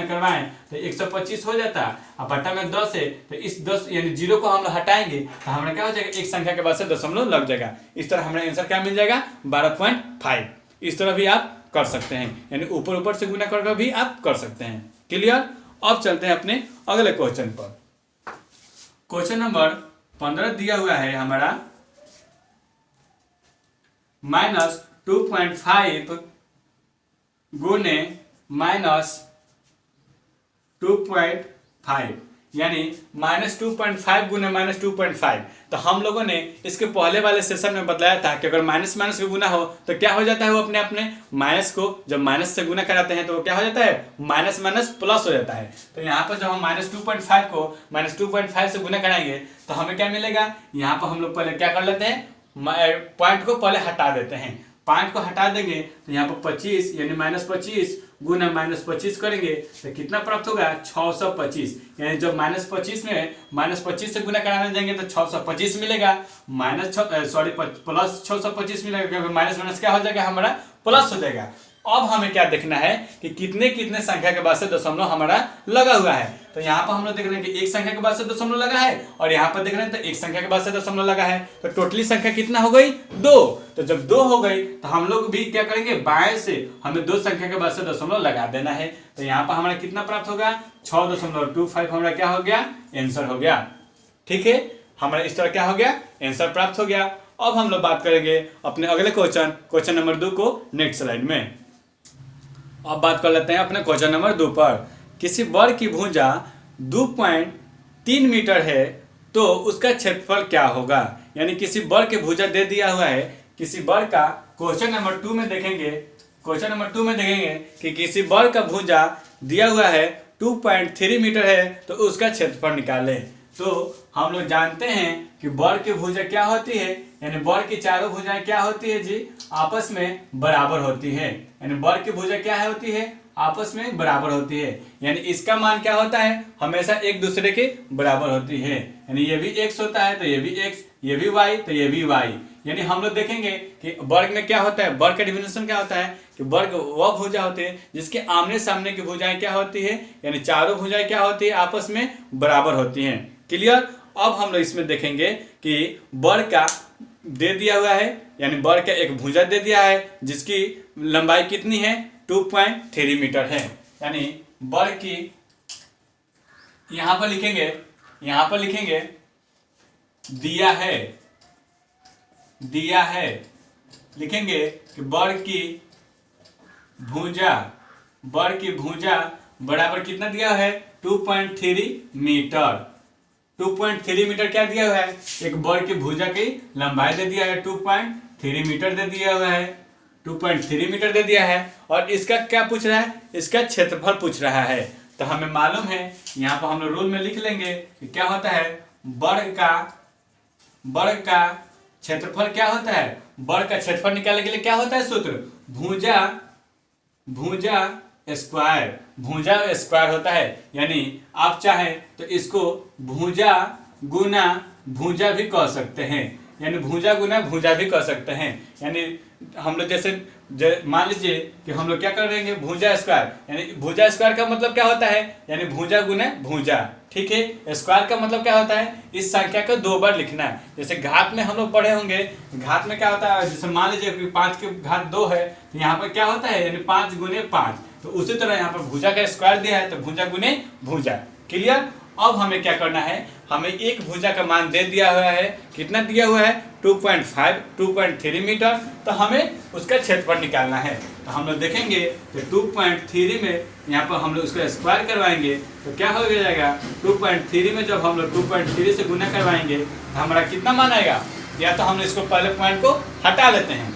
करवाएं तो 125 हो जाता, और बटा में 10 है तो इस 10 यानी 0 को हम लोग हटाएंगे तो हमारा क्या हो जाएगा, एक संख्या के बाद से दशमलव लग जाएगा। इस तरह हमारा आंसर क्या मिल जाएगा, 12.5। इस तरह भी आप कर सकते हैं, यानी ऊपर से गुना करके भी आप कर सकते हैं। क्लियर। अब चलते हैं अपने अगले क्वेश्चन पर। क्वेश्चन नंबर 15 दिया हुआ है हमारा, -2.5 गुने -2.5, यानी -2.5 गुने -2.5। तो हम लोगों ने इसके पहले वाले सेशन में बताया था कि अगर माइनस का गुना हो तो क्या हो जाता है, वो अपने माइनस को जब माइनस से गुना कराते हैं तो क्या हो जाता है, माइनस प्लस हो जाता है। तो यहाँ पर जब हम -2.5 को -2.5 से गुना कराएंगे तो हमें क्या मिलेगा, यहाँ पर हम लोग पहले क्या कर लेते हैं, पॉइंट को पहले हटा देते हैं। पॉइंट को हटा देंगे तो यहाँ पर 25 यानी -25 गुना -25 करेंगे तो कितना प्राप्त होगा, 625। यानी जब -25 में -25 से गुना कराने जाएंगे तो 625 मिलेगा, प्लस 625 मिलेगा, क्योंकि माइनस क्या हो जाएगा, हमारा प्लस हो जाएगा। अब हमें क्या देखना है कि कितने संख्या के बाद से दशमलव हमारा लगा हुआ है। तो यहाँ पर हम लोग देख रहे हैं कि एक संख्या के बाद से दशमलव लगा है, और यहाँ पर देख रहे हैं तो एक संख्या के बाद से दशमलव लगा है। तो टोटली संख्या कितना हो गई, 2। तो जब 2 हो गई तो हम लोग भी क्या करेंगे, बाएं से हमें 2 संख्या के बाद से दशमलव लगा देना है। तो यहाँ पर हमारा कितना प्राप्त होगा, 6.25 हमारा क्या हो गया, आंसर हो गया। ठीक है, हमारा इस तरह क्या हो गया, आंसर प्राप्त हो गया। अब हम लोग बात करेंगे अपने अगले क्वेश्चन नंबर 2 को नेक्स्ट स्लाइड में। अब बात कर लेते हैं अपने क्वेश्चन नंबर 2 पर। किसी वर्ग की भुजा 2.3 मीटर है तो उसका क्षेत्रफल क्या होगा। यानी किसी वर्ग की भुजा दे दिया हुआ है, किसी वर्ग का क्वेश्चन नंबर 2 में देखेंगे क्वेश्चन नंबर 2 में देखेंगे कि किसी बॉल का भुजा दिया हुआ है 2.3 मीटर है तो उसका क्षेत्रफल निकालें। तो हम लोग जानते हैं कि बॉल की भुजा क्या होती है, यानी बॉल की चारों भुजाएं क्या होती है जी, आपस में बराबर होती है। यानी बॉल की भुजा क्या होती है, आपस में बराबर होती है। यानी इसका मान क्या होता है, हमेशा एक दूसरे के बराबर होती है। यानी ये भी x होता है तो ये भी x, ये भी y तो ये भी y। यानी हम लोग देखेंगे कि वर्ग में क्या होता है, वर्ग का डिफिनेशन क्या होता है कि वर्ग वह भुजा होते हैं जिसके आमने सामने की भुजाएं क्या होती है, यानी चारों भुजाएं क्या होती है, आपस में बराबर होती हैं। क्लियर। अब हम लोग इसमें देखेंगे कि वर्ग का दे दिया हुआ है, यानी वर्ग का एक भुजा दे दिया है जिसकी लंबाई कितनी है, 2.3 मीटर है। यानी वर्ग की यहां पर लिखेंगे दिया है लिखेंगे कि वर्ग की भुजा बराबर कितना दिया है, 2.3 मीटर। 2.3 मीटर क्या दिया हुआ है, एक वर्ग की भुजा की लंबाई दे दिया है, 2.3 मीटर दे दिया हुआ है, 2.3 मीटर दे दिया है। और इसका क्या पूछ रहा है, इसका क्षेत्रफल पूछ रहा है। तो हमें मालूम है, यहाँ पर हम लोग रूल में लिख लेंगे कि क्या होता है, वर्ग का क्षेत्रफल क्या होता है, वर्ग का क्षेत्रफल निकालने के लिए क्या होता है सूत्र, भुजा स्क्वायर होता है। यानी आप चाहें तो इसको भुजा गुना भुजा भी कह सकते हैं, यानी भुजा गुना भुजा भी कह सकते हैं। यानी हम लोग जैसे मान लीजिए कि हम लोग क्या कर देंगे, भुजा स्क्वायर, यानी भुजा स्क्वायर का मतलब क्या होता है, यानी भुजा गुना भुजा। ठीक है, स्क्वायर का मतलब क्या होता है, इस संख्या को 2 बार लिखना है। जैसे घात में हम लोग पढ़े होंगे, घात में क्या होता है, जैसे मान लीजिए कि 5 की घात 2 है तो यहाँ पर क्या होता है, यानी 5 गुने 5। तो उसी तरह यहाँ पर भुजा का स्क्वायर दिया है तो भुजा गुने भुजा। क्लियर। अब हमें क्या करना है, हमें एक भुजा का मान दे दिया हुआ है, कितना दिया हुआ है, 2.3 मीटर। तो हमें उसका क्षेत्रफल निकालना है। तो हम लोग देखेंगे कि 2.3 में यहाँ पर हम लोग उसका स्क्वायर करवाएंगे तो क्या हो जाएगा, 2.3 में जब हम लोग 2.3 से गुना करवाएंगे तो हमारा कितना मान आएगा। या तो हम इसको पहले पॉइंट को हटा लेते हैं,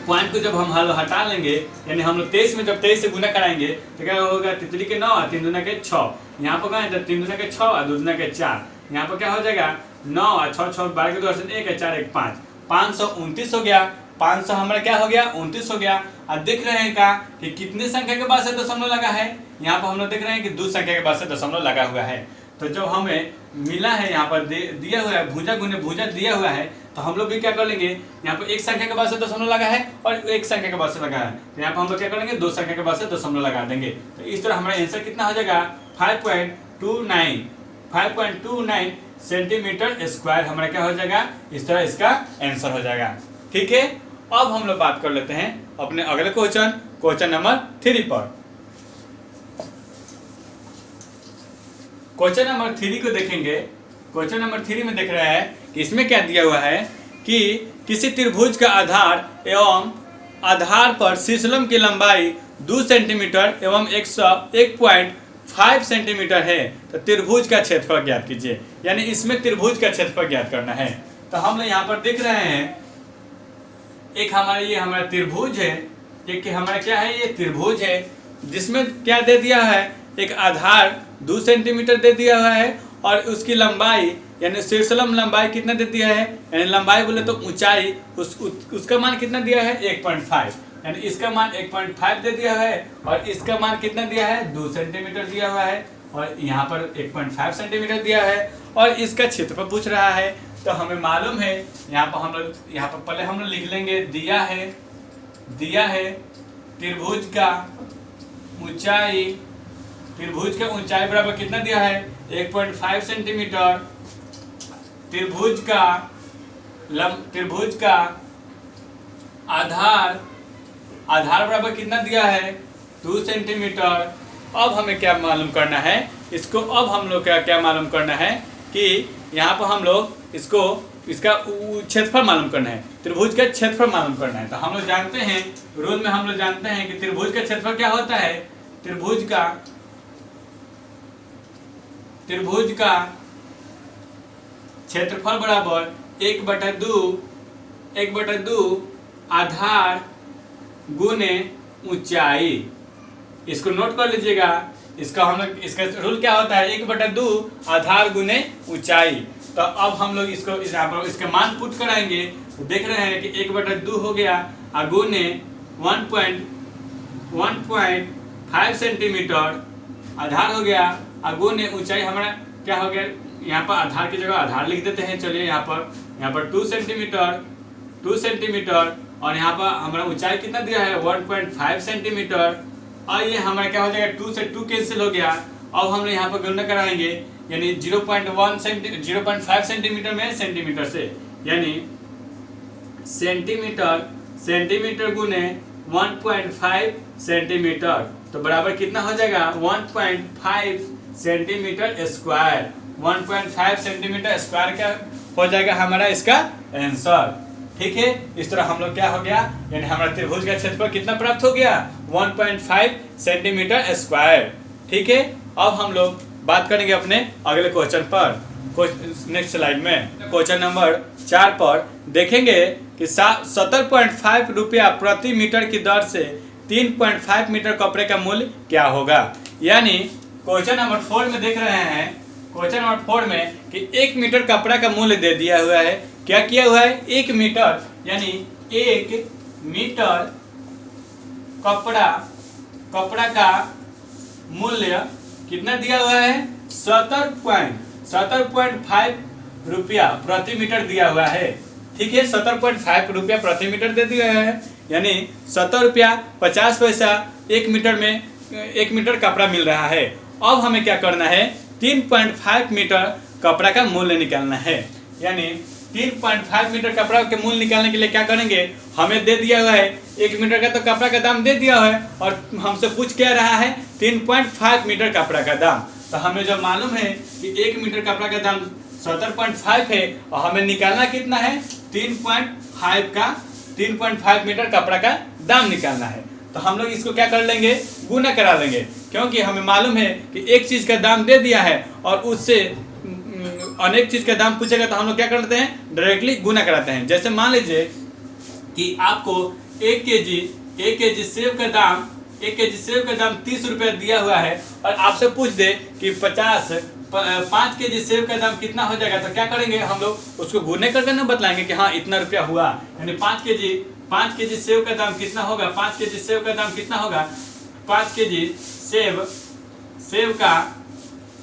पॉइंट को जब हम हटा लेंगे, यानी हम लोग 23 में जब 23 से गुना कराएंगे तो क्या होगा, तितली के 9 और 3 दूना के 6, यहाँ पर क्या 3 दूना के 6 और 2 दूना के 4, यहाँ पर क्या हो जाएगा 9 और 6 6 12 के 2 1 है 4 1 5, 529 हो गया। 500 हमारा क्या हो गया, 29 हो गया। अब देख रहे हैं का कि कितनी संख्या के बाद से दशमलव लगा है, यहाँ पर हम लोग देख रहे हैं कि 2 संख्या के बाद से दशमलव लगा हुआ है। तो जब हमें मिला है, यहाँ पर दिया हुआ है भुजा गुने भुजा दिया हुआ है, तो हम लोग भी क्या कर लेंगे, यहाँ पर एक संख्या के बाद से दशमलव लगा है और एक संख्या के बाद से लगा है, तो यहाँ पर हम लोग क्या करेंगे, 2 संख्या के बाद से दशमलव लगा देंगे। तो इस तरह हमारा आंसर कितना हो जाएगा, 5.29 सेंटीमीटर स्क्वायर हमारा क्या हो जाएगा, इस तरह इसका आंसर हो जाएगा। ठीक है। अब हम लोग बात कर लेते हैं अपने अगले क्वेश्चन नंबर 3 पर। क्वेश्चन नंबर 3 को देखेंगे। क्वेश्चन नंबर 3 में देख रहे हैं कि इसमें क्या दिया हुआ है कि किसी त्रिभुज का आधार एवं आधार पर शीर्षलंब की लंबाई 2 सेंटीमीटर एवं 1.5 सेंटीमीटर है, तो त्रिभुज का क्षेत्रफल ज्ञात कीजिए। यानी इसमें त्रिभुज का क्षेत्रफल ज्ञात करना है। तो हम लोग यहाँ पर देख रहे हैं, एक हमारा त्रिभुज है, एक हमारा क्या है, ये त्रिभुज है जिसमें क्या दे दिया है, एक आधार 2 सेंटीमीटर दे दिया हुआ है और उसकी लंबाई यानी शीर्षलंब लंबाई कितना दे दिया है, यानी लंबाई बोले तो ऊंचाई उसका मान कितना दिया है, 1.5, यानी इसका मान 1.5 दे दिया है और इसका मान कितना दिया है, 2 सेंटीमीटर दिया हुआ है और यहाँ पर 1.5 सेंटीमीटर दिया है और इसका क्षेत्रफल पूछ रहा है। तो हमें मालूम है, यहाँ पर पहले हम लोग लिख लेंगे, दिया है त्रिभुज का ऊंचाई बराबर कितना दिया है, 1.5 सेंटीमीटर। त्रिभुज का आधार बराबर कितना दिया है, 2 सेंटीमीटर। अब हमें क्या मालूम करना है, इसको अब हम लोग क्या मालूम करना है कि यहाँ पर हम लोग इसका क्षेत्रफल मालूम करना है, त्रिभुज का क्षेत्रफल मालूम करना है। तो हम लोग जानते हैं, रूल में हम लोग जानते हैं कि त्रिभुज का क्षेत्रफल क्या होता है, त्रिभुज का क्षेत्रफल बराबर 1/2 आधार गुने ऊंचाई, इसको नोट कर लीजिएगा। इसका हम लोग, इसका रूल क्या होता है, 1/2 आधार गुने ऊंचाई। तो अब हम लोग इसको यहाँ पर इसके मान पुट कराएंगे तो देख रहे हैं कि 1/2 हो गया गुने 1.5 सेंटीमीटर आधार हो गया गुने ऊंचाई हमारा क्या हो गया, यहाँ पर आधार की जगह आधार लिख देते हैं। चलिए यहाँ पर 2 सेंटीमीटर और यहाँ पर हमारा ऊंचाई कितना दिया है 1.5 सेंटीमीटर। और ये हमारा क्या हो जाएगा 2 से 2 कैंसिल हो गया। अब हम यहाँ पर गणना कराएंगे यानी 0.5 सेंटीमीटर में सेंटीमीटर से, यानी सेंटीमीटर गुने 1.5 सेंटीमीटर तो बराबर कितना हो जाएगा 1.5 सेंटीमीटर स्क्वायर। 1.5 सेंटीमीटर स्क्वायर का हो जाएगा हमारा इसका आंसर। ठीक है, इस तरह हम लोग क्या हो गया यानी हमारा त्रिभुज का क्षेत्रफल कितना प्राप्त हो गया 1.5 सेंटीमीटर स्क्वायर। ठीक है, अब हम लोग बात करेंगे अपने अगले क्वेश्चन पर। नेक्स्ट स्लाइड में क्वेश्चन नंबर 4 पर देखेंगे कि 70.5 रुपया प्रति मीटर की दर से 3.5 मीटर कपड़े का मूल्य क्या होगा। यानी क्वेश्चन नंबर 4 में देख रहे हैं, क्वेश्चन नंबर 4 में कि 1 मीटर कपड़ा का मूल्य दे दिया हुआ है। क्या किया हुआ है 1 मीटर, यानी 1 मीटर कपड़ा का मूल्य कितना दिया हुआ है 70.5 रुपया प्रति मीटर दिया हुआ है। ठीक है, 70.5 रुपया प्रति मीटर दे दिया है, यानी 70 रुपया 50 पैसा 1 मीटर में 1 मीटर कपड़ा मिल रहा है। अब हमें क्या करना है 3.5 मीटर कपड़ा का मूल्य निकालना है। यानी 3.5 मीटर कपड़ा के मूल्य निकालने के लिए क्या करेंगे, हमें दे दिया हुआ है 1 मीटर का तो कपड़ा का दाम दे दिया है और हमसे पूछ क्या रहा है 3.5 मीटर कपड़ा का दाम। तो हमें जो मालूम है कि 1 मीटर कपड़ा का दाम 70.5 है और हमें निकालना कितना है 3.5 मीटर कपड़ा का दाम निकालना है। तो हम लोग इसको क्या कर लेंगे गुना करा लेंगे, क्योंकि हमें मालूम है कि एक चीज का दाम दे दिया है और उससे अनेक चीज का दाम पूछेगा तो हम लोग क्या करते हैं डायरेक्टली गुना कराते हैं। जैसे मान लीजिए कि आपको 1 केजी सेब का दाम 30 रुपया दिया हुआ है और आपसे पूछ दे कि 5 केजी सेब का दाम कितना हो जाएगा, तो क्या करेंगे हम लोग उसको गुने करके ना बतलाएंगे कि हाँ इतना रुपया हुआ, यानी 5 केजी सेब का दाम कितना होगा 5 केजी सेब का दाम कितना होगा 5 केजी सेब का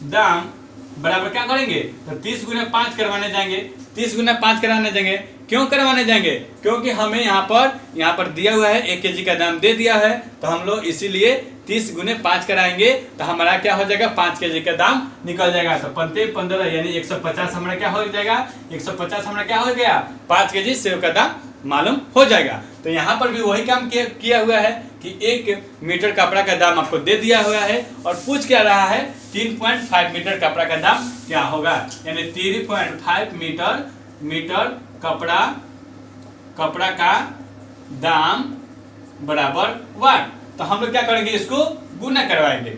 दाम बराबर क्या करेंगे तो 30 गुना 5 करवाने जाएंगे। 30 गुना 5 करवाने जाएंगे, क्यों करवाने जाएंगे, क्योंकि हमें यहाँ पर दिया हुआ है 1 केजी का दाम दे दिया है, तो हम लोग इसीलिए 30 गुने 5 कराएंगे तो हमारा क्या हो जाएगा 5 केजी का दाम निकल जाएगा। तो 15 यानी 150 हमारा क्या हो जाएगा 150 हमारा क्या हो गया 5 केजी सेब का दाम मालूम हो जाएगा। तो यहाँ पर भी वही काम किया हुआ है कि 1 मीटर कपड़ा का दाम आपको दे दिया हुआ है और पूछ क्या रहा है 3.5 मीटर कपड़ा का दाम क्या होगा, यानी 3.5 मीटर कपड़ा का दाम बराबर 1। तो हम लोग क्या करेंगे इसको गुना करवाएंगे।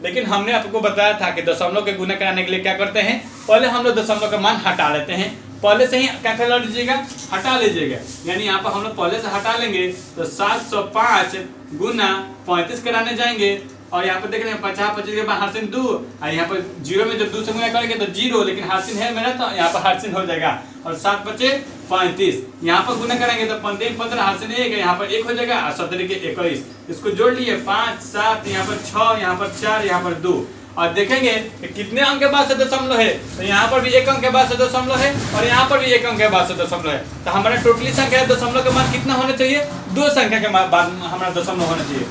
लेकिन हमने आपको बताया था कि दशमलव के गुना कराने के लिए क्या करते हैं, पहले हम लोग दशमलव का मान हटा लेते हैं। पहले से ही क्या कर लीजिएगा हटा लीजिएगा, यानी यहाँ पर हम लोग पहले से हटा लेंगे तो 705 गुना 35 कराने जाएंगे और यहाँ पर देख रहे हैं 50 के बाद हार्सिन 2 और यहाँ पर 0 में जब 2 से गुना करेंगे तो 0, लेकिन हार्सिन है मेरा तो यहाँ पर हार्सिन हो जाएगा और 7 बचे 35। यहाँ पर गुना करेंगे तो 15 हार्सिन 1 यहाँ पर 1 हो जाएगा और 17 के 21, इसको जोड़ लिए 5 7 यहाँ पर 6 यहाँ पर 4 यहाँ पर 2 और देखेंगे कि कितने अंक के बाद से दशमलव है, तो यहाँ पर भी 1 अंक के बाद से दशमलव है और यहाँ पर भी 1 अंक के बाद से दशमलव है। तो हमारा टोटली संख्या दशमलव के मान कितना होना चाहिए 2 संख्या के बाद हमारा दशमलव होना चाहिए।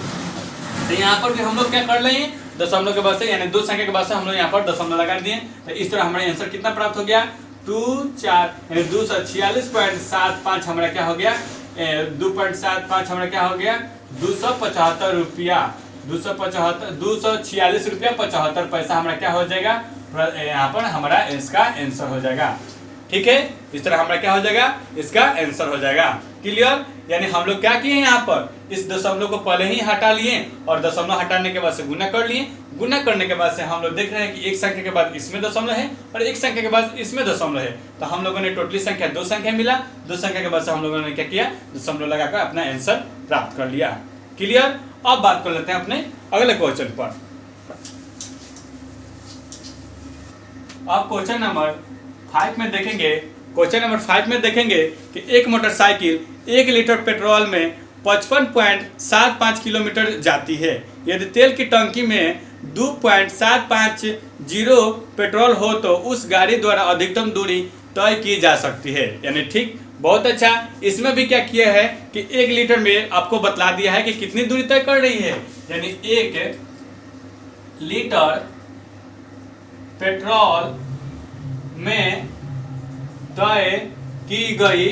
तो यहाँ पर भी हम लोग क्या कर लेंगे दशमलव के बाद से यानी 2 संख्या के बाद से हम लोग यहाँ पर दशमलव लगा दिए। तो इस तरह हमारा आंसर कितना प्राप्त हो गया 246.75 हमारा क्या हो गया 2.75 हमारा क्या हो गया 275 रुपया 246 रुपया 75 पैसा हमारा क्या हो जाएगा यहाँ पर हमारा इसका आंसर हो जाएगा। ठीक है, इस तरह हमारा क्या हो जाएगा इसका आंसर हो जाएगा। क्लियर, यानी हम लोग क्या किए यहाँ पर इस दशमलव को पहले ही हटा लिए और दशमलव हटाने के बाद से गुना कर लिए। गुना करने के बाद से हम लोग देख रहे हैं कि एक संख्या के बाद इसमें दशमलव है और एक संख्या के बाद इसमें दशमलव है, तो हम लोगों ने टोटली संख्या 2 संख्या मिला। 2 संख्या के बाद से हम लोगों ने क्या किया दशमलव लगाकर अपना आंसर प्राप्त कर लिया। क्लियर। अब बात कर लेते हैं अपने अगले क्वेश्चन पर। अब क्वेश्चन नंबर 5 में देखेंगे, क्वेश्चन नंबर 5 में देखेंगे कि एक मोटरसाइकिल 1 लीटर पेट्रोल में 55.75 किलोमीटर जाती है। यदि तेल की टंकी में 2.750 पेट्रोल हो तो उस गाड़ी द्वारा अधिकतम दूरी तय की जा सकती है। यानी ठीक, बहुत अच्छा। इसमें भी क्या किया है कि 1 लीटर में आपको बतला दिया है कि कितनी दूरी तय कर रही है। यानी 1 लीटर पेट्रोल में तय की गई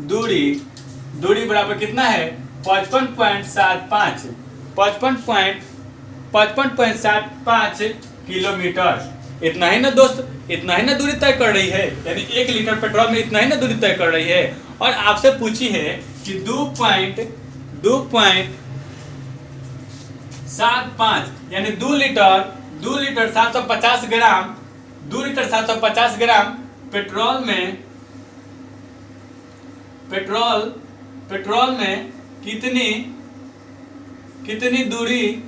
दूरी बराबर कितना है 55.75 किलोमीटर। इतना ही ना दोस्त, इतना ही ना दूरी तय कर रही है। यानी 1 लीटर पेट्रोल में इतना ही ना दूरी तय कर रही है। और आपसे पूछी है कि 2.75 यानी 2 लीटर 750 ग्राम, 2 लीटर 750 ग्राम पेट्रोल में कितनी दूरी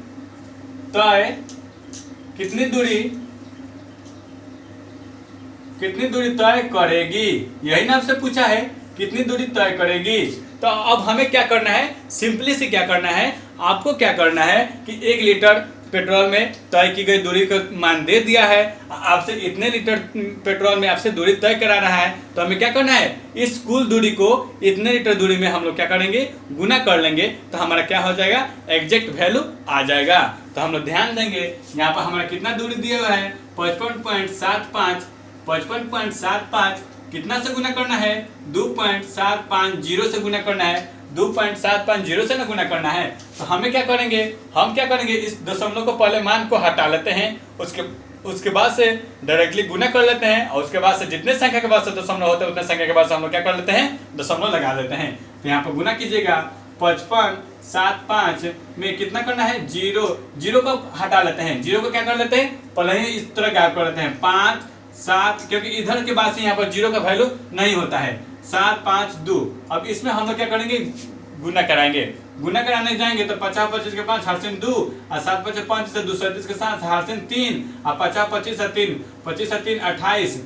तय करेगी। यही ना आपसे पूछा है, कितनी दूरी तय करेगी। तो अब हमें क्या करना है, सिंपली से क्या करना है, आपको क्या करना है कि 1 लीटर पेट्रोल में तय की गई दूरी का मान दे दिया है। आपसे इतने लीटर पेट्रोल में आपसे दूरी तय कराना है, तो हमें क्या करना है, इस कुल दूरी को इतने लीटर दूरी में हम लोग क्या करेंगे, गुना कर लेंगे। तो हमारा क्या हो जाएगा, एग्जैक्ट वैल्यू आ जाएगा। तो हम लोग ध्यान देंगे, यहाँ पर हमारा कितना दूरी दिया हुआ है 55.75 कितना से गुना करना है, 2.750 से गुना करना है, 2.750 से ना गुना करना है। तो हमें क्या करेंगे, इस दशमलव को पहले मान को हटा लेते हैं, उसके बाद से डायरेक्टली गुना कर लेते हैं, और उसके बाद से जितने संख्या के बाद से दशमलव होते हैं उतने संख्या के बाद से हम लोग क्या कर लेते हैं, दशमलव लगा लेते हैं। तो यहाँ पर गुना कीजिएगा, 55.75 में कितना करना है, 0 को हटा लेते हैं, 0 को क्या कर लेते हैं, पहले ही इस तरह गायब कर लेते हैं, 5 7, क्योंकि इधर के बाद से यहाँ पर 0 का वैल्यू नहीं होता है, 7 5 2। अब इसमें हम लोग क्या करेंगे, गुना कराएंगे। गुना कराने जाएंगे तो 50 25 के 5 हार्सिन 2 और 7 5 5 से 237 के साथ हार्सिन 3 और 50 25 से 3 28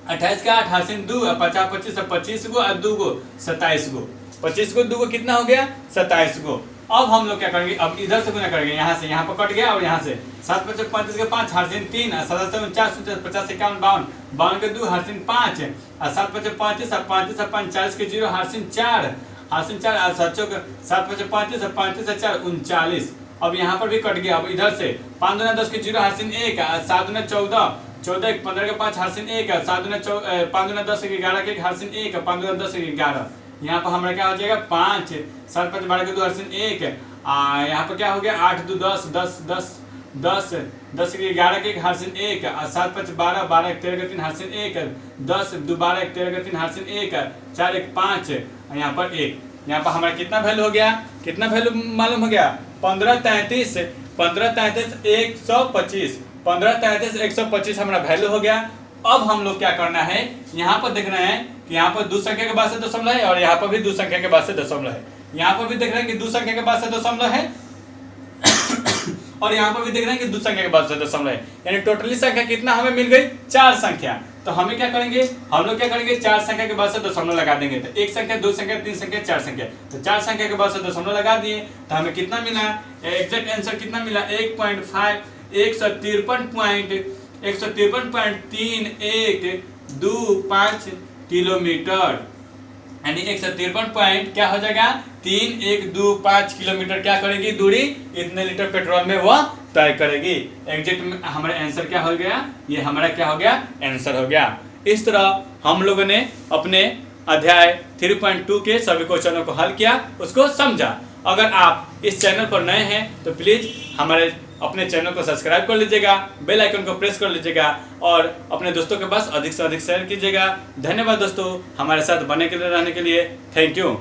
28 का 8 हार्सिन 2 और 50 25 से 25 गो और 2 गो 27 गो, 25 को 2 गो कितना हो गया 27 गो। अब हम लोग क्या करेंगे, अब इधर से गुना करेंगे, यहाँ से यहाँ पर कट गया और यहाँ से 7 5 35 के 5 हार्सिन 3 और 7 7 49 50 51 52 52 के 2 हार्सिन 5 और 7 5 35 और 35 और 45 के 0 हार्सिन 4 और 7 5 35 और 35 से 4 39। अब यहाँ पर भी कट गया। अब इधर से 5 दूना 10 के 0 हार्सिन 1 और 7 दूना 14 14 15 के 5 हार्सिन 1 और 7 दूना 5 दूना 10 के 11 के हार्सिन 1 और 5 दूना 10 के 11। यहाँ पर हमारा क्या हो जाएगा 5 7 5 12 के 2 हार्सिन 1। यहाँ पर क्या हो गया 8 2 10 10 10 10 10 के 11 के हार्सिन 1 और 7 5 12 12 1 13 के 3 हार्सिन 1 10 2 12 1 13 के 3 हार्सिन 1 4 1 5 यहाँ पर 1। यहाँ पर हमारा कितना वैल्यू हो गया, कितना वैल्यू मालूम हो गया 1533 125 हमारा वैल्यू हो गया। अब हम लोग क्या करना है, यहाँ पर देख रहे हैं कि यहाँ पर 2 संख्या के बाद से दशमलव है और यहाँ पर भी 2 संख्या के बाद से दशमलव है। यहाँ पर भी देख रहे हैं कि 2 संख्या के बाद से दशमलव है और यहाँ पर भी देख रहे हैं कि 2 संख्या के बाद से दशमलव है। यानी टोटली संख्या कितना हमें मिल गई 4 संख्या। तो हमें क्या करेंगे, हम लोग क्या करेंगे 4 संख्या के बाद से दशमलव लगा देंगे। तो 1 संख्या 2 संख्या 3 संख्या 4 संख्या, तो 4 संख्या के बाद से दशमलव लगा दिए। तो हमें कितना मिला, एग्जैक्ट आंसर कितना मिला 153.3125 किलोमीटर। यानी 153 क्या हो जाएगा 3125 किलोमीटर क्या करेगी दूरी, इतने लीटर पेट्रोल में वह तय करेगी। एग्जैक्ट हमारा आंसर क्या हो गया, ये हमारा क्या हो गया आंसर हो गया। इस तरह हम लोगों ने अपने अध्याय 3.2 के सभी क्वेश्चनों को हल किया, उसको समझा। अगर आप इस चैनल पर नए हैं तो प्लीज़ हमारे अपने चैनल को सब्सक्राइब कर लीजिएगा, बेल आइकन को प्रेस कर लीजिएगा और अपने दोस्तों के पास अधिक से अधिक शेयर कीजिएगा। धन्यवाद दोस्तों, हमारे साथ बने के लिए रहने के लिए। Thank you.